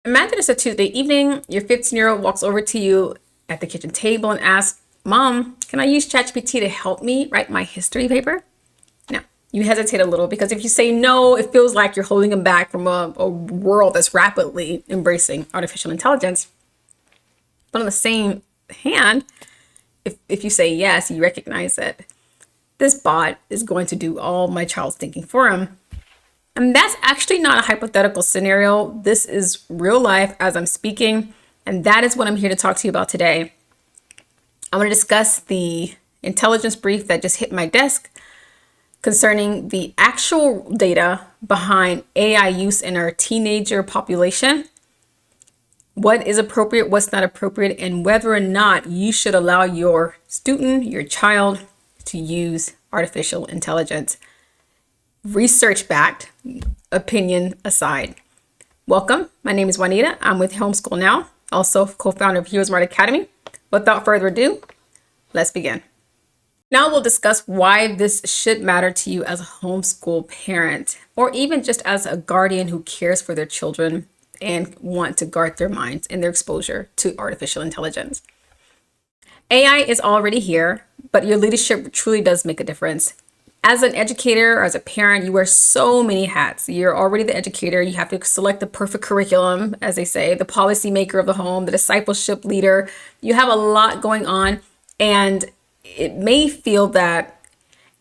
Imagine it's a Tuesday evening, your 15-year-old walks over to you at the kitchen table and asks, Mom, can I use ChatGPT to help me write my history paper? Now, you hesitate a little because if you say no, it feels like you're holding them back from a world that's rapidly embracing artificial intelligence. But on the same hand, if you say yes, you recognize that this bot is going to do all my child's thinking for him. And that's actually not a hypothetical scenario. This is real life as I'm speaking. And that is what I'm here to talk to you about today. I want to discuss the intelligence brief that just hit my desk concerning the actual data behind AI use in our teenager population, what is appropriate, what's not appropriate, and whether or not you should allow your student, your child, to use artificial intelligence. Research-backed, opinion aside. Welcome. My name is Juanita. I'm with Homeschool now, also co-founder of HeroSmart Academy. Without further ado, let's begin. Now we'll discuss why this should matter to you as a homeschool parent, or even just as a guardian who cares for their children and want to guard their minds and their exposure to artificial intelligence. AI is already here, but your leadership truly does make a difference. As an educator or as a parent, you wear so many hats. You're already the educator. You have to select the perfect curriculum, as they say, the policymaker of the home, the discipleship leader. You have a lot going on, and it may feel that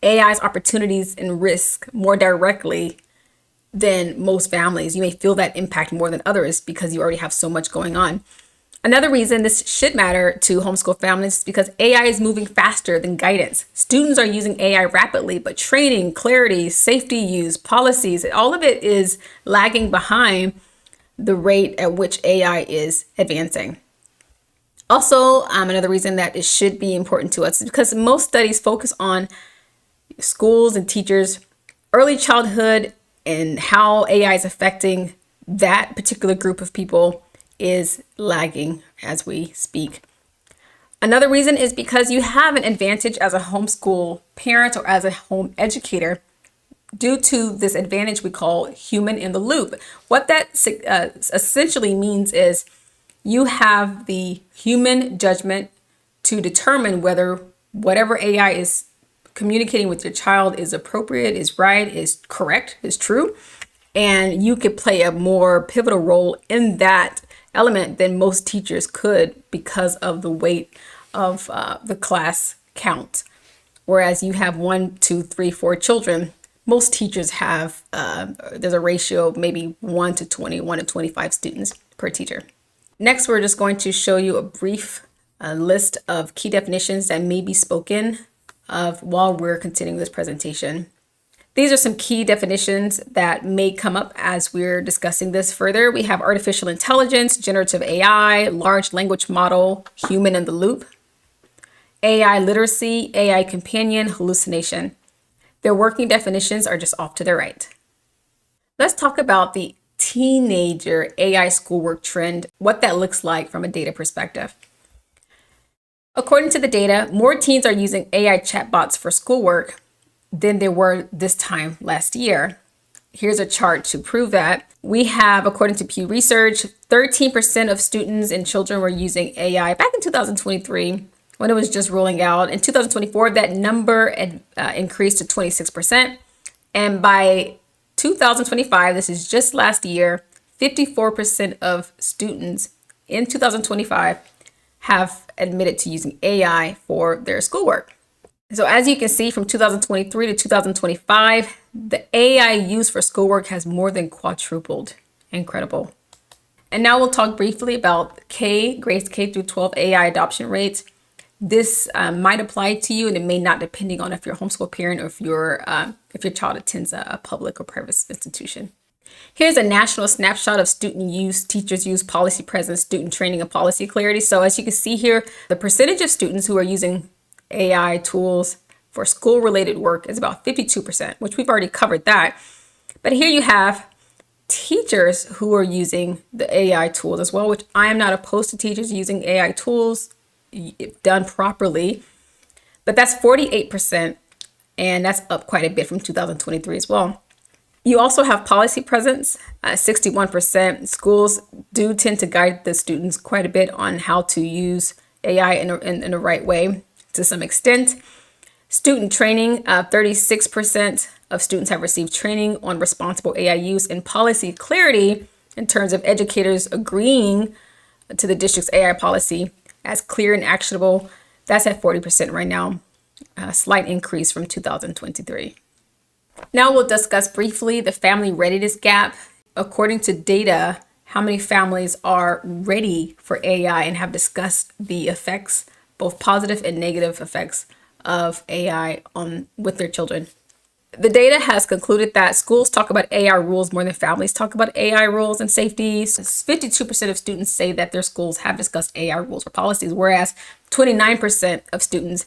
AI's opportunities and risk more directly than most families. You may feel that impact more than others because you already have so much going on. Another reason this should matter to homeschool families is because AI is moving faster than guidance. Students are using AI rapidly, but training, clarity, safety use, policies, all of it is lagging behind the rate at which AI is advancing. Also, another reason that it should be important to us is because most studies focus on schools and teachers, early childhood, and how AI is affecting that particular group of people is lagging as we speak. Another reason is because you have an advantage as a homeschool parent or as a home educator due to this advantage we call human in the loop. What that essentially means is you have the human judgment to determine whether whatever AI is communicating with your child is appropriate, is right, is correct, is true. And you could play a more pivotal role in that element than most teachers could because of the weight of the class count. Whereas you have 1, 2, 3, 4 children, most teachers have, there's a ratio of maybe 1 to 20, 1 to 25 students per teacher. Next, we're just going to show you a brief list of key definitions that may be spoken of while we're continuing this presentation. These are some key definitions that may come up as we're discussing this further. We have artificial intelligence, generative AI, large language model, human in the loop, AI literacy, AI companion, hallucination. Their working definitions are just off to the right. Let's talk about the teenager AI schoolwork trend, what that looks like from a data perspective. According to the data, more teens are using AI chatbots for schoolwork than there were this time last year. Here's a chart to prove that. We have, according to Pew Research, 13% of students and children were using AI back in 2023 when it was just rolling out. In 2024, that number increased to 26%. And by 2025, this is just last year, 54% of students in 2025 have admitted to using AI for their schoolwork. So as you can see, from 2023 to 2025, the AI used for schoolwork has more than quadrupled. Incredible. And now we'll talk briefly about grades K through 12 AI adoption rates. This might apply to you, and it may not, depending on if you're a homeschool parent or if your child attends a public or private institution. Here's a national snapshot of student use, teachers use, policy presence, student training, and policy clarity. So as you can see here, the percentage of students who are using AI tools for school-related work is about 52%, which we've already covered that. But here you have teachers who are using the AI tools as well, which I am not opposed to teachers using AI tools if done properly. But that's 48%, and that's up quite a bit from 2023 as well. You also have policy presence, 61%. Schools do tend to guide the students quite a bit on how to use AI in the right way to some extent. Student training, 36% of students have received training on responsible AI use, and policy clarity in terms of educators agreeing to the district's AI policy as clear and actionable. That's at 40% right now, a slight increase from 2023. Now we'll discuss briefly the family readiness gap. According to data, how many families are ready for AI and have discussed the effects, both positive and negative effects of AI with their children. The data has concluded that schools talk about AI rules more than families talk about AI rules and safety. 52% of students say that their schools have discussed AI rules or policies, whereas 29% of students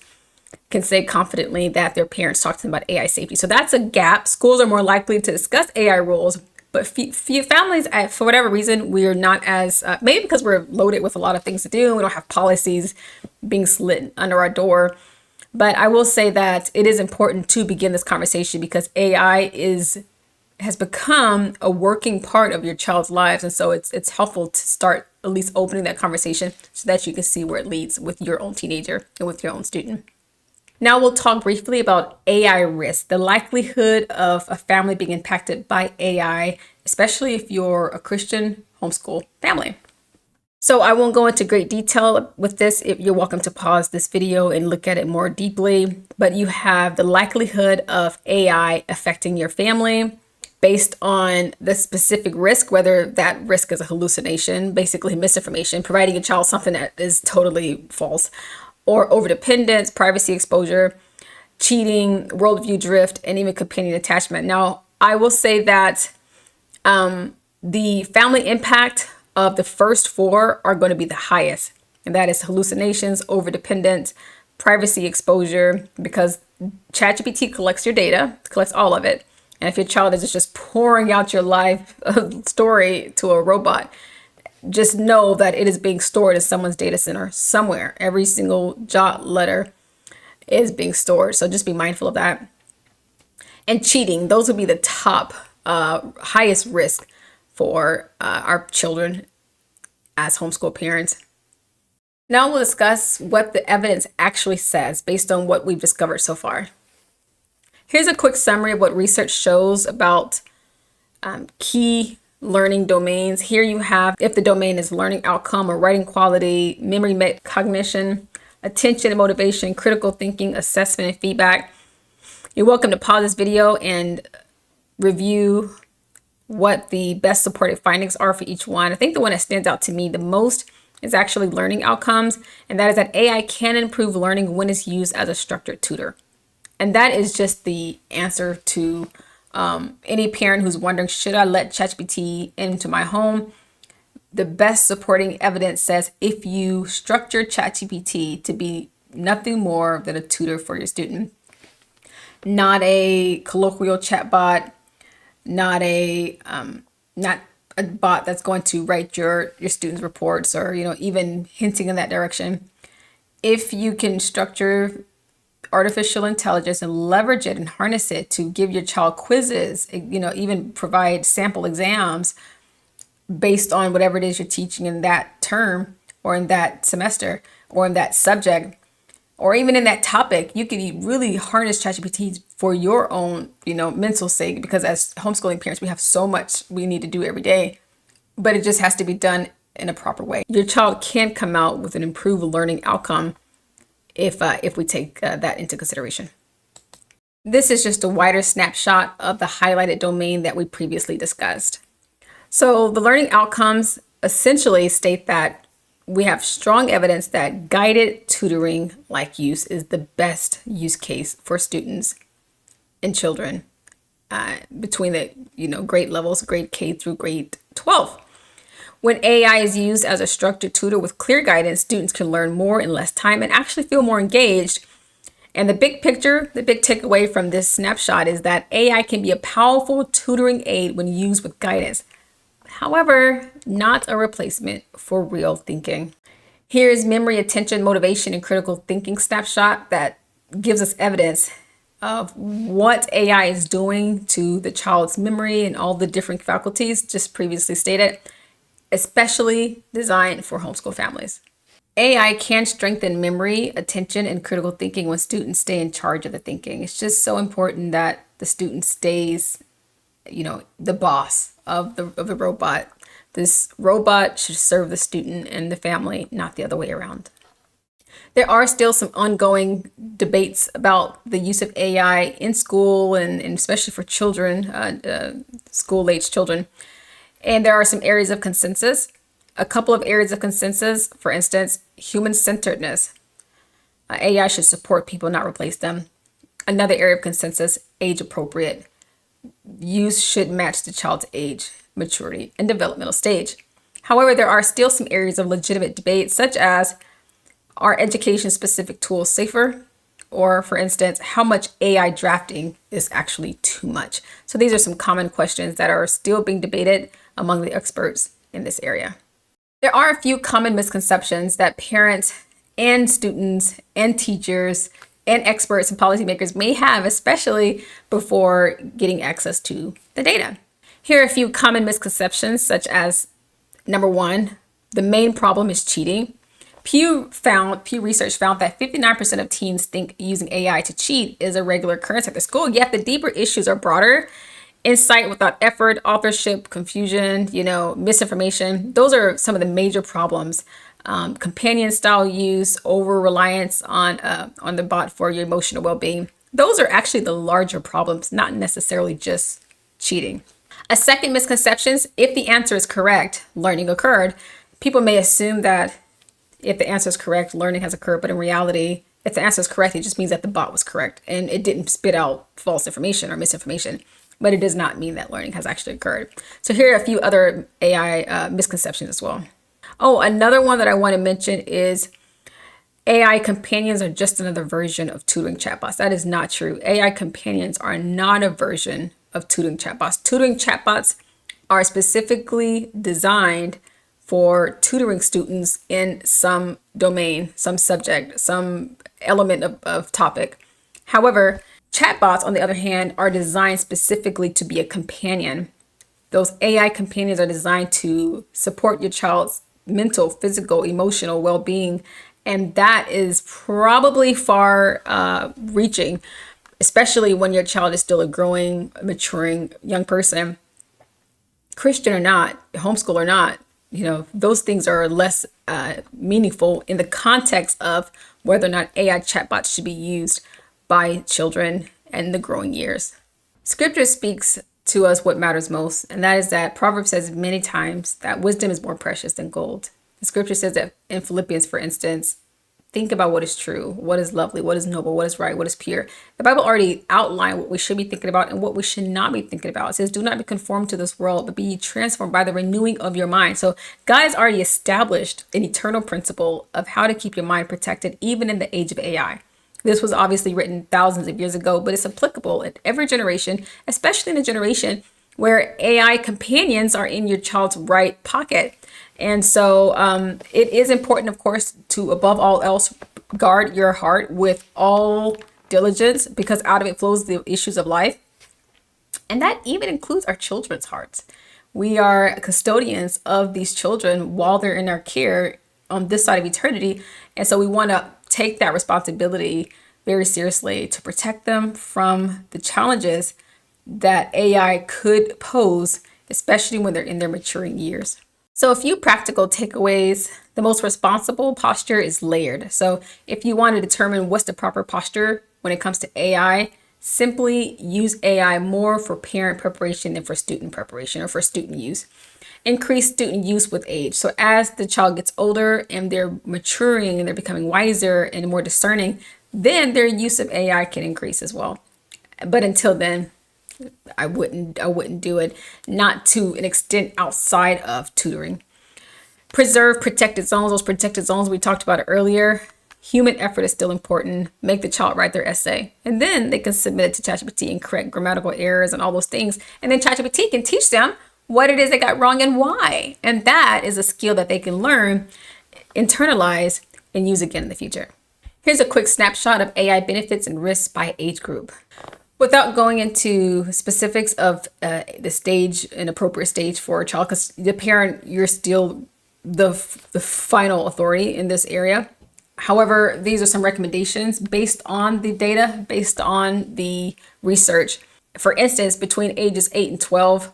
can say confidently that their parents talk to them about AI safety. So that's a gap. Schools are more likely to discuss AI rules, but few families, for whatever reason, we are not as, maybe because we're loaded with a lot of things to do. We don't have policies being slid under our door. But I will say that it is important to begin this conversation because AI has become a working part of your child's lives. And so it's helpful to start at least opening that conversation so that you can see where it leads with your own teenager and with your own student. Now we'll talk briefly about AI risk, the likelihood of a family being impacted by AI, especially if you're a Christian homeschool family. So I won't go into great detail with this. You're welcome to pause this video and look at it more deeply, but you have the likelihood of AI affecting your family based on the specific risk, whether that risk is a hallucination, basically misinformation, providing a child something that is totally false, or overdependence, privacy exposure, cheating, worldview drift, and even companion attachment. Now, I will say that the family impact of the first four are going to be the highest, and that is hallucinations, overdependence, privacy exposure, because ChatGPT collects your data, collects all of it. And if your child is just pouring out your life story to a robot, just know that it is being stored in someone's data center somewhere. Every single jot letter is being stored. So just be mindful of that. And cheating, those would be the top highest risk for our children as homeschool parents. Now we'll discuss what the evidence actually says based on what we've discovered so far. Here's a quick summary of what research shows about key learning domains. Here you have if the domain is learning outcome or writing quality, memory cognition, attention and motivation, critical thinking, assessment and feedback. You're welcome to pause this video and review what the best supported findings are for each one. I think the one that stands out to me the most is actually learning outcomes, and that is that AI can improve learning when it's used as a structured tutor. And that is just the answer to any parent who's wondering, should I let ChatGPT into my home? The best supporting evidence says if you structure ChatGPT to be nothing more than a tutor for your student, not a colloquial chatbot, not a bot that's going to write your students' reports or even hinting in that direction. If you can structure artificial intelligence and leverage it and harness it to give your child quizzes, even provide sample exams based on whatever it is you're teaching in that term or in that semester or in that subject, or even in that topic, you can really harness ChatGPT for your own, mental sake, because as homeschooling parents, we have so much we need to do every day, but it just has to be done in a proper way. Your child can come out with an improved learning outcome if we take that into consideration. This is just a wider snapshot of the highlighted domain that we previously discussed. So the learning outcomes essentially state that we have strong evidence that guided tutoring like use is the best use case for students and children between the grade levels, grade K through grade 12. When AI is used as a structured tutor with clear guidance, students can learn more in less time and actually feel more engaged. And the big picture, the big takeaway from this snapshot is that AI can be a powerful tutoring aid when used with guidance. However, not a replacement for real thinking. Here is memory, attention, motivation, and critical thinking snapshot that gives us evidence of what AI is doing to the child's memory and all the different faculties just previously stated, especially designed for homeschool families. AI can strengthen memory, attention, and critical thinking when students stay in charge of the thinking. It's just so important that the student stays, the boss of the robot. This robot should serve the student and the family, not the other way around. There are still some ongoing debates about the use of AI in school and especially for children, school-age children. And there are some areas of consensus. A couple of areas of consensus, for instance, human-centeredness. AI should support people, not replace them. Another area of consensus, age-appropriate. Use should match the child's age, maturity, and developmental stage. However, there are still some areas of legitimate debate, such as, are education-specific tools safer? Or, for instance, how much AI drafting is actually too much? So these are some common questions that are still being debated among the experts in this area. There are a few common misconceptions that parents and students and teachers and experts and policymakers may have, especially before getting access to the data. Here are a few common misconceptions, such as, number one, the main problem is cheating. Pew Research found that 59% of teens think using AI to cheat is a regular occurrence at their school, yet the deeper issues are broader. Insight without effort, authorship, confusion, misinformation. Those are some of the major problems. Companion style use, over reliance on the bot for your emotional well-being. Those are actually the larger problems, not necessarily just cheating. A second misconception, if the answer is correct, learning occurred. People may assume that if the answer is correct, learning has occurred, but in reality, if the answer is correct, it just means that the bot was correct and it didn't spit out false information or misinformation. But it does not mean that learning has actually occurred. So here are a few other AI misconceptions as well. Oh, another one that I want to mention is AI companions are just another version of tutoring chatbots. That is not true. AI companions are not a version of tutoring chatbots. Tutoring chatbots are specifically designed for tutoring students in some domain, some subject, some element of topic. However, chatbots, on the other hand, are designed specifically to be a companion. Those AI companions are designed to support your child's mental, physical, emotional well-being, and that is probably far reaching, especially when your child is still a growing, maturing young person. Christian or not, homeschool or not, those things are less meaningful in the context of whether or not AI chatbots should be used by children and the growing years. Scripture speaks to us what matters most, and that is that Proverbs says many times that wisdom is more precious than gold. The scripture says that in Philippians, for instance, think about what is true, what is lovely, what is noble, what is right, what is pure. The Bible already outlined what we should be thinking about and what we should not be thinking about. It says, do not be conformed to this world, but be transformed by the renewing of your mind. So God has already established an eternal principle of how to keep your mind protected, even in the age of AI. This was obviously written thousands of years ago, but it's applicable in every generation, especially in a generation where AI companions are in your child's right pocket. And so it is important, of course, to above all else, guard your heart with all diligence, because out of it flows the issues of life. And that even includes our children's hearts. We are custodians of these children while they're in our care on this side of eternity. And so we want to take that responsibility very seriously to protect them from the challenges that AI could pose, especially when they're in their maturing years. So a few practical takeaways. The most responsible posture is layered. So if you want to determine what's the proper posture when it comes to AI, simply use AI more for parent preparation than for student preparation or for student use. Increase student use with age. So as the child gets older and they're maturing and they're becoming wiser and more discerning, then their use of AI can increase as well. But until then, I wouldn't do it, not to an extent outside of tutoring. Preserve protected zones. Those protected zones we talked about earlier. Human effort is still important. Make the child write their essay, and then they can submit it to ChatGPT and correct grammatical errors and all those things. And then ChatGPT can teach them what it is they got wrong and why. And that is a skill that they can learn, internalize, and use again in the future. Here's a quick snapshot of AI benefits and risks by age group. Without going into specifics of the stage, an appropriate stage for a child, because the parent, you're still the final authority in this area. However, these are some recommendations based on the data, based on the research. For instance, between ages 8 and 12,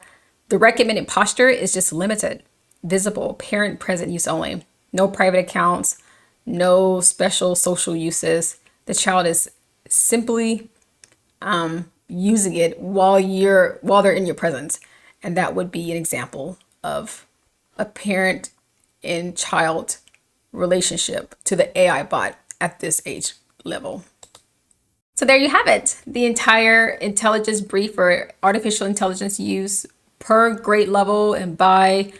the recommended posture is just limited, visible, parent present use only, no private accounts, no special social uses. The child is simply using it while they're in your presence. And that would be an example of a parent and child relationship to the AI bot at this age level. So there you have it, the entire intelligence brief for artificial intelligence use per grade level and by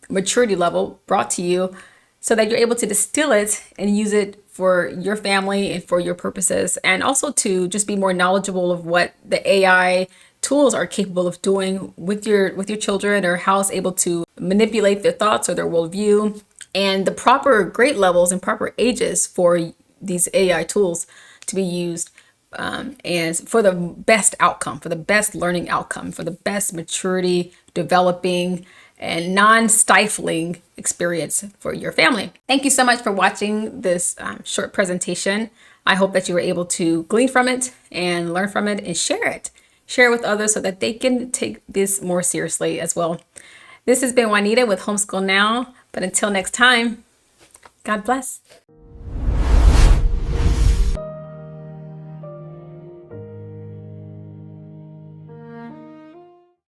maturity level brought to you so that you're able to distill it and use it for your family and for your purposes, and also to just be more knowledgeable of what the AI tools are capable of doing with your children, or how it's able to manipulate their thoughts or their worldview, and the proper grade levels and proper ages for these AI tools to be used and for the best outcome, for the best learning outcome, for the best maturity developing and non-stifling experience for your family. Thank you so much for watching this short presentation. I hope that you were able to glean from it and learn from it and share it. Share it with others so that they can take this more seriously as well. This has been Juanita with Homeschool Now, but until next time, God bless.